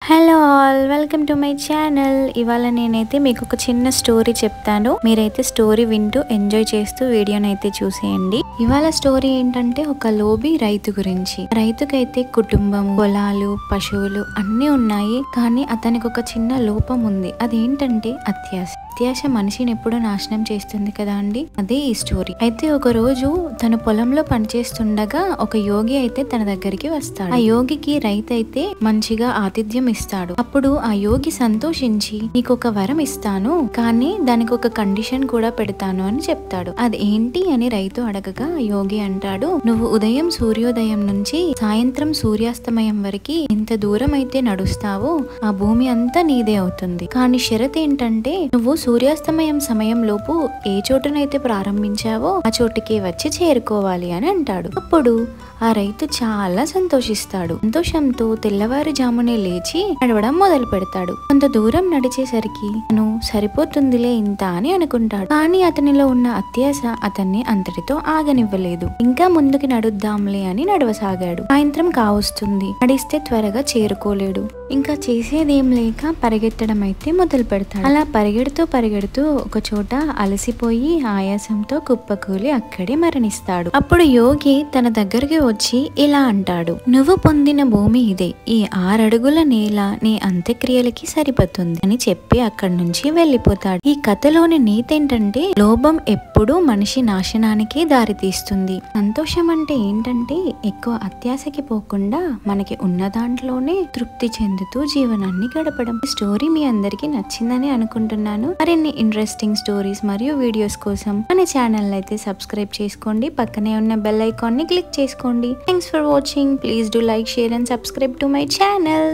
Hello all, welcome to my channel. ఇవాళ నేనైతే మీకు ఒక చిన్న స్టోరీ చెప్తాను. మీరైతే స్టోరీ వింటూ ఎంజాయ్ చేస్తూ వీడియోని అయితే చూసేయండి. ఇవాళ స్టోరీ ఏంటంటే ఒక లోబి రైతు గురించి. రైతుకైతే కుటుంబం, పొలాలు, పశువులు అన్నీ ఉన్నాయి. కానీ అతనికి ఒక చిన్న లోపం ఉంది. అదేంటంటే అత్యాశ. అత్యాశ మనిషిని ఎప్పుడూ నాశనం చేస్తుంది కదా అండి. అదే ఈ స్టోరీ. అయితే ఒక రోజు తన పొలంలో పనిచేస్తుండగా ఒక యోగి అయితే తన దగ్గరికి వస్తాడు. ఆ యోగికి రైతు అయితే మంచిగా ఆతిథ్యం ఇస్తాడు. అప్పుడు ఆ యోగి సంతోషించి నీకు ఒక వరం ఇస్తాను, కానీ దానికి ఒక కండిషన్ కూడా పెడతాను అని చెప్తాడు. అది ఏంటి అని రైతు అడగగా యోగి అంటాడు, నువ్వు ఉదయం సూర్యోదయం నుంచి సాయంత్రం సూర్యాస్తమయం వరకు ఎంత దూరం అయితే నడుస్తావో ఆ భూమి అంతా నీదే అవుతుంది. కానీ షరత్ ఏంటంటే నువ్వు సూర్యాస్తమయం సమయం లోపు ఏ చోటునైతే ప్రారంభించావో ఆ చోటుకి వచ్చి చేరుకోవాలి అని అంటాడు. అప్పుడు ఆ రైతు చాలా సంతోషిస్తాడు. సంతోషంతో తెల్లవారుజామునే లేచి నడవడం మొదలు పెడతాడు. కొంత దూరం నడిచేసరికి తను సరిపోతుందిలే ఇంత అని అనుకుంటాడు. కానీ అతనిలో ఉన్న అత్యాశ అతన్ని అంతటితో ఆగనివ్వలేదు. ఇంకా ముందుకి నడుద్దాంలే అని నడవసాగాడు. సాయంత్రం కావస్తుంది. నడిస్తే త్వరగా చేరుకోలేడు. ఇంకా చేసేదేం లేక పరిగెత్తడం అయితే మొదలు పెడతాడు. అలా పరిగెడుతూ ఒక చోట అలసిపోయి ఆయాసంతో కుప్పకూలి అక్కడే మరణిస్తాడు. అప్పుడు యోగి తన దగ్గరికి వచ్చి ఇలా అంటాడు, నువ్వు పొందిన భూమి ఇదే. ఈ 6 అడుగుల నేల నీ అంత్యక్రియలకి సరిపోతుంది అని చెప్పి అక్కడి నుంచి వెళ్లిపోతాడు. ఈ కథలోని నీతి ఏంటంటే లోభం ఎప్పుడూ మనిషి నాశనానికి దారితీస్తుంది. సంతోషం అంటే ఏంటంటే ఎక్కువ అత్యాశకి పోకుండా మనకి ఉన్న దాంట్లోనే తృప్తి చెందుతూ జీవనాన్ని గడపడం. ఈ స్టోరీ మీ అందరికి నచ్చిందని అనుకుంటున్నాను. మరిన్ని ఇంట్రెస్టింగ్ స్టోరీస్ మరియు వీడియోస్ కోసం మన ఛానల్ అయితే సబ్స్క్రైబ్ చేసుకోండి. పక్కనే ఉన్న బెల్ ఐకాన్ ని క్లిక్ చేసుకోండి. Thanks for watching. Please do like, share and subscribe to my channel.